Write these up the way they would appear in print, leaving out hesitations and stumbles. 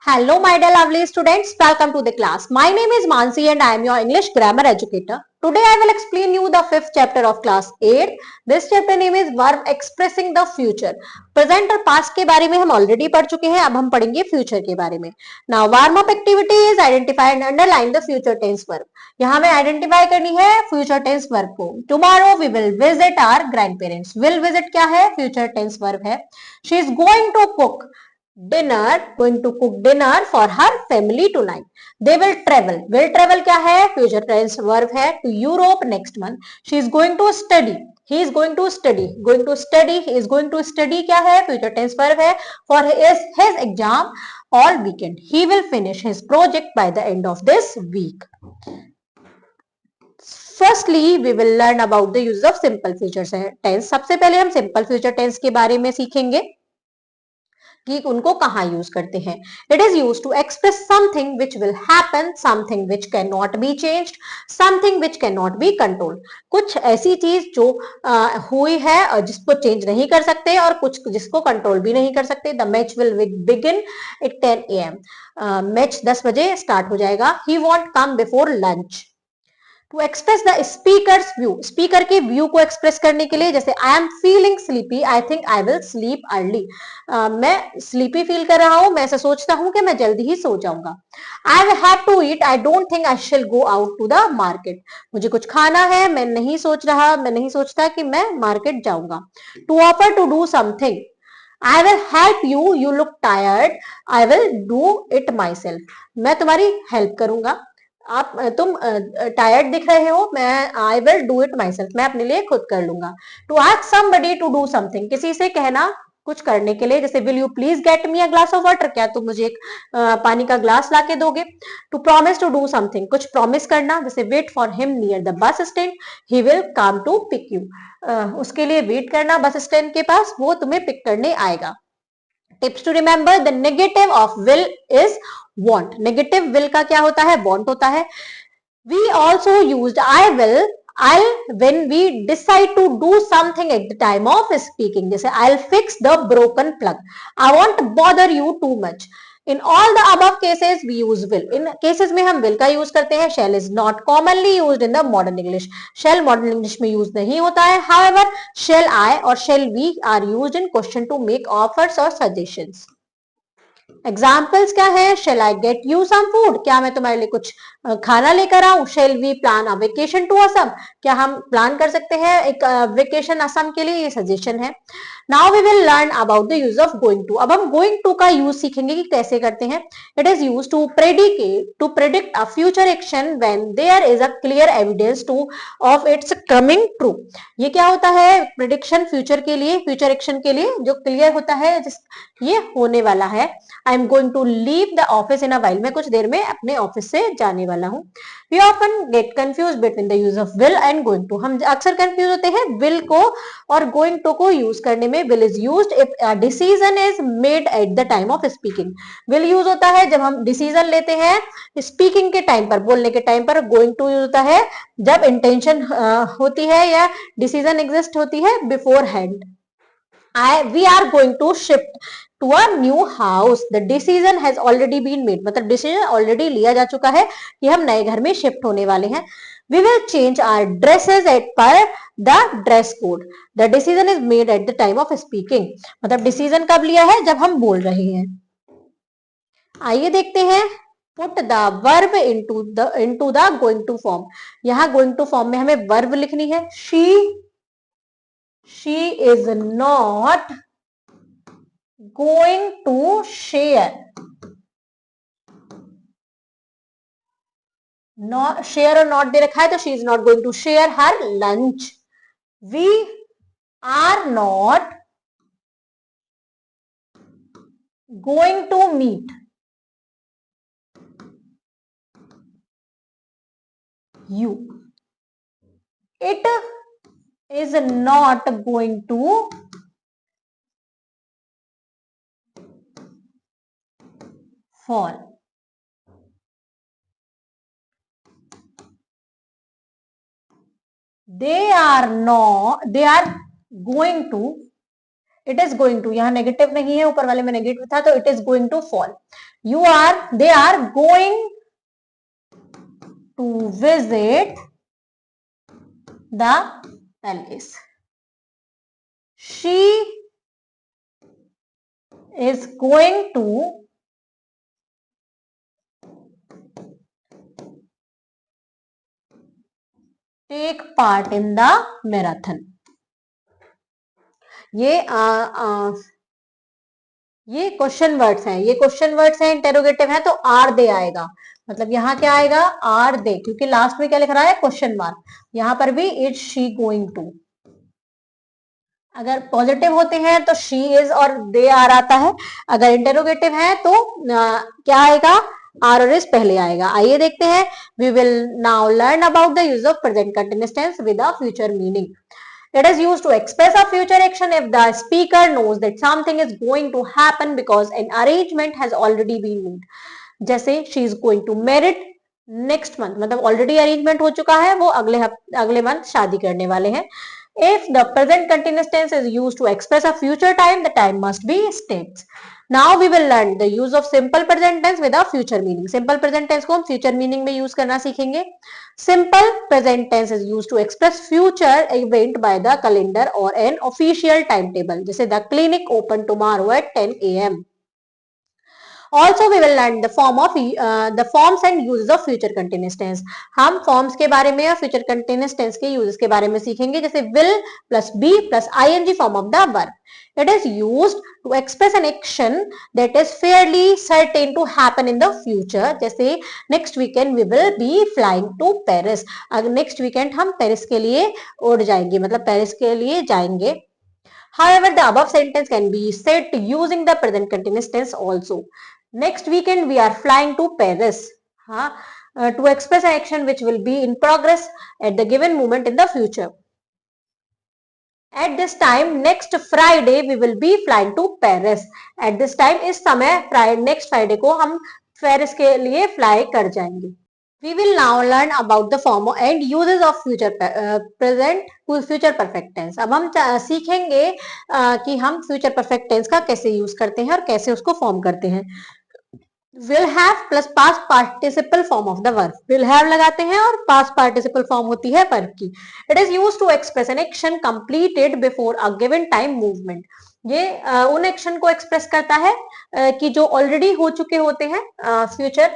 Hello, my dear lovely students. Welcome to the class. My name is Mansi and I am your English grammar educator. Today I will explain you the fifth chapter of class 8. This chapter name is verb expressing the future. Present और past के बारे में हम already पढ़ चुके हैं. अब हम पढ़ेंगे future के बारे में. Now warm up activity is identify and underline the future tense verb. यहाँ हमें identify करनी है future tense verb को. Tomorrow we will visit our grandparents. Will visit क्या है? Future tense verb है. She is going to cook dinner for her family tonight. They will travel क्या है? Future tense verb है. To Europe next month. She is going to study. He is going to study. He is going to study क्या है? Future tense verb है. For his exam all weekend. He will finish his project by the end of this week. Firstly, we will learn about the use of simple future tense. सबसे पहले हम simple future tense के बारे में सीखेंगे कि उनको कहाँ यूज करते हैं. It is use to express something which will happen, something which can not be changed, something which can not be controlled. कुछ ऐसी चीज जो हुई है और जिसको चेंज नहीं कर सकते और कुछ जिसको कंट्रोल भी नहीं कर सकते. The match will begin at 10 AM. Match 10 बजे स्टार्ट हो जाएगा. He won't come before lunch. To express the speaker's view, speaker के व्यू को एक्सप्रेस करने के लिए, जैसे I am feeling sleepy, I think I will sleep early. मैं स्लीपी फील कर रहा हूं, मैं ऐसा सोचता हूं कि मैं जल्दी ही सो जाऊंगा. I have to eat, I don't think I shall go out to the market. मुझे कुछ खाना है, मैं नहीं सोचता कि मैं मार्केट जाऊंगा. To offer to do something, I will help you, you look tired, I will do it myself. मैं तुम्हारी हेल्प करूंगा, तुम टायर्ड दिख रहे हो, मैं I will do it myself, मैं अपने लिए खुद कर लूंगा. To ask somebody to do something, किसी से कहना कुछ करने के लिए, जैसे will you please get me a glass of water, क्या तुम मुझे एक पानी का ग्लास ला के दोगे. To promise to do something, कुछ प्रॉमिस करना, जैसे wait for him near the bus stand, he will come to pick you. उसके लिए वेट करना बस स्टैंड के पास, वो तुम्हें पिक करने आएगा. Tips to remember, the negative of will is want. Negative will का क्या होता है? want होता है. We also used I'll when we decide to do something at the time of speaking. जैसे I'll fix the broken plug. I won't bother you too much. In all the above cases we use will. In cases में हम will का use करते हैं. Shall is not commonly used in the modern English. Shall modern English में use नहीं होता है. However, shall I और shall we are used in question to make offers or suggestions. Examples क्या है? Shall I get you some food, क्या मैं तुम्हारे लिए कुछ खाना लेकर आऊं. Shall we plan a vacation to Assam, क्या हम प्लान कर सकते हैं एक वेकेशन असम के लिए, ये सजेशन है. Now we will learn about the use of going to. अब हम गोइंग टू का यूज सीखेंगे कि कैसे करते हैं. It is use to predict a future action when there is a clear evidence to of its coming true. ये क्या होता है? प्रिडिक्शन फ्यूचर के लिए, फ्यूचर एक्शन के लिए जो क्लियर होता है, ये होने वाला है. I am going to leave the office in a while, मैं कुछ देर में अपने ऑफिस से जाने वाला हूँ. We often get confuse between the use of will and going to. हम अक्सर कंफ्यूज होते हैं विल को और गोइंग टू को यूज करने में. Will is used if a decision is made at the time of speaking. Will use होता है जब हम डिसीजन लेते हैं स्पीकिंग के टाइम पर, बोलने के टाइम पर. गोइंग टू यूज होता है जब इंटेंशन होती है या डिसीजन एग्जिस्ट होती है before hand. We are going to shift to a new house. The decision has already been made. मतलब डिसीजन ऑलरेडी लिया जा चुका है कि हम नए घर में शिफ्ट होने वाले हैं. We will change our dresses as per the dress code. The decision is made at the time of speaking. मतलब डिसीजन कब लिया है? जब हम बोल रहे हैं. आइए देखते हैं. Put the verb into the going to form. यहाँ going to form में हमें verb लिखनी है. She is not going to share. Share और नॉट दे रखा है तो she is not going to share her lunch. We are not going to meet you. It is not going to fall. They are going to it is going to, यहाँ negative नहीं है, ऊपर वाले में negative था, तो it is going to fall. They are going to visit the palace. She is going to take part in the marathon. ये question words हैं, ये क्वेश्चन वर्ड्स हैं, इंटेरोगेटिव है, तो आर दे आएगा. मतलब यहाँ क्या आएगा, आर दे, क्योंकि लास्ट में क्या लिख रहा है, क्वेश्चन मार्क. यहाँ पर भी इज शी गोइंग टू. अगर पॉजिटिव होते हैं तो शी इज और दे आर आता है. अगर इंटेरोगेटिव है तो क्या आएगा, आर और इज पहले आएगा. आइए देखते हैं. We will now learn about the use of present continuous tense with a future meaning. It is used to express a future action if the speaker knows that something is going to happen because an arrangement has already been made. जैसे she is going to marry next month, मतलब already arrangement हो चुका है, वो अगले month शादी करने वाले हैं. If the present continuous tense is used to express a future time, the time must be states. Now we will learn the use of simple present tense with a future meaning. Simple present tense को हम future meaning में use करना सीखेंगे. Simple present tense is used to express future event by the calendar or an official timetable. जैसे the clinic open tomorrow at 10 a.m. Also we will learn the forms and uses of future continuous tense. हम forms के बारे में और future continuous tense के uses के बारे में सीखेंगे. जैसे will plus be plus ing form of the verb. It is used to express an action that is fairly certain to happen in the future. जैसे next weekend we will be flying to Paris. अगर next weekend हम Paris के लिए उड़ जाएंगे, मतलब Paris के लिए जाएंगे. However, the above sentence can be said using the present continuous tense also. Next weekend we are flying to Paris. To express an action which will be in progress at the given moment in the future. At this time, next Friday we will be flying to Paris. At this time, इस समय next Friday को हम Paris के लिए fly कर जाएंगे. We will now learn about the form and uses of future perfect tense. अब हम सीखेंगे कि हम future perfect tense का कैसे यूज करते हैं और कैसे उसको फॉर्म करते हैं. will have plus past participle form of the verb. will have लगाते हैं और past participle form होती है verb की. It is used to express an action completed before a given time movement. ये उन एक्शन को एक्सप्रेस करता है कि जो ऑलरेडी हो चुके होते हैं फ्यूचर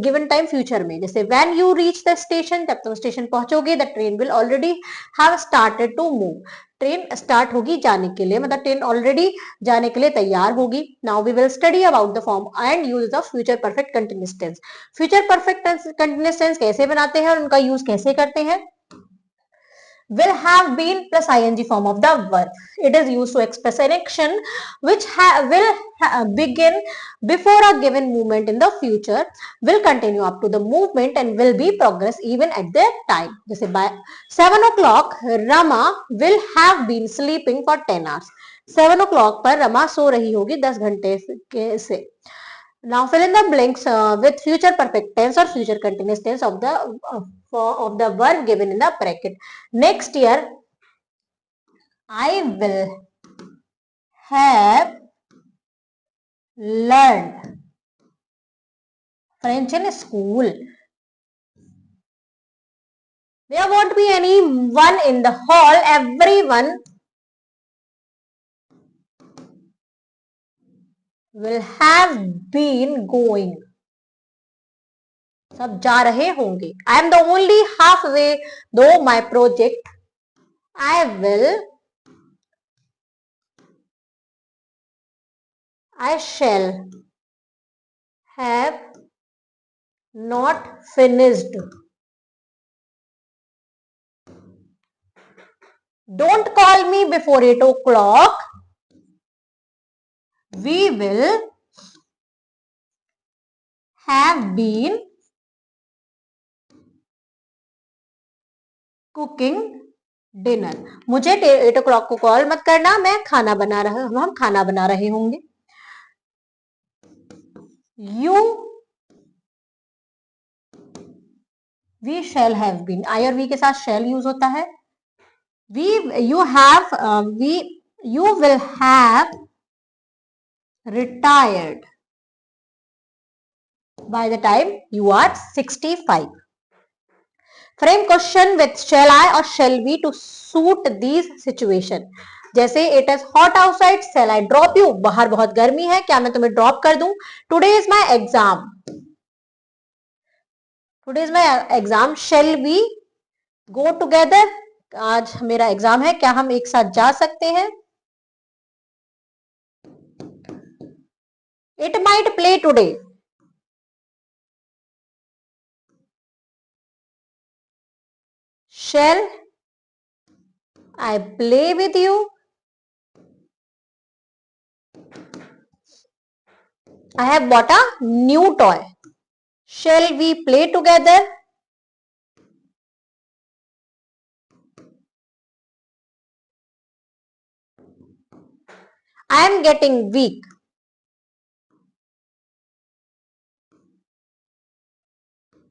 गिवन टाइम फ्यूचर में. जैसे when you reach the station, जब तुम स्टेशन पहुंचोगे, the train will already have started to move. Train start होगी जाने के लिए, मतलब ट्रेन ऑलरेडी जाने के लिए तैयार होगी. Now we will study about the form and use of future perfect continuous tense. Future perfect continuous tense कैसे बनाते हैं और उनका यूज कैसे करते हैं. Will have been plus ing form of the verb. It is used to express an action which will begin before a given movement in the future, will continue up to the movement and will be progress even at that time. जैसे by 7 o'clock Rama will have been sleeping for 10 hours. 7 o'clock पर रमा सो रही होगी 10 घंटे से. Now fill in the blanks with future perfect tense or future continuous tense of the verb given in the bracket. Next year, I will have learned French in school. There won't be anyone in the hall. Everyone will have been going. सब जा रहे होंगे. I am the only halfway though my project. I shall have not finished. Don't call me before 8 o'clock. We will have been cooking dinner. मुझे 8 o'clock को call मत करना, मैं खाना बना रहा हूं, हम खाना बना रहे होंगे. we shall have been. I और we के साथ shall यूज होता है. we you will have retired by the time you are 65. Frame question with shall I or shall we to suit these situation. जैसे it is hot outside, shall I drop you? बाहर बहुत गर्मी है, क्या मैं तुम्हें ड्रॉप कर दूं? Today is my exam. Today is my exam. Shall we go together? आज मेरा एग्जाम है, क्या हम एक साथ जा सकते हैं? It might play today. Shall I play with you? I have bought a new toy. Shall we play together? I am getting weak.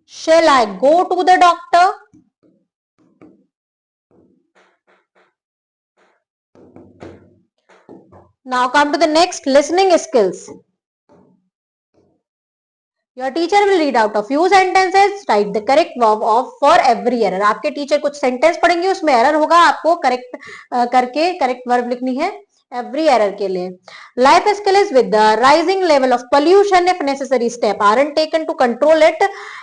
Shall I go to the doctor? Now come to the next, listening skills. Your teacher will read out a few sentences. Write the correct verb of for every error. आपके teacher कुछ sentence पढ़ेंगे, उसमें error होगा, आपको correct करके correct verb लिखनी है every error के लिए. Life skill is with the rising level of pollution, if necessary step aren't taken to control it,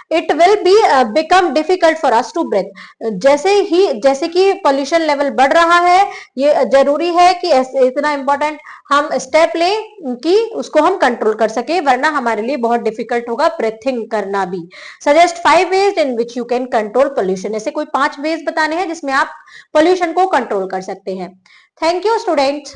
it will be become difficult for us to breathe. जैसे कि pollution level बढ़ रहा है, ये जरूरी है कि इतना इम्पोर्टेंट हम स्टेप ले कि उसको हम कंट्रोल कर सके, वरना हमारे लिए बहुत डिफिकल्ट होगा ब्रीथिंग करना भी. Suggest 5 ways in which you can control pollution. ऐसे कोई 5 वेज बताने हैं जिसमें आप पोल्यूशन को कंट्रोल कर सकते हैं. Thank you students.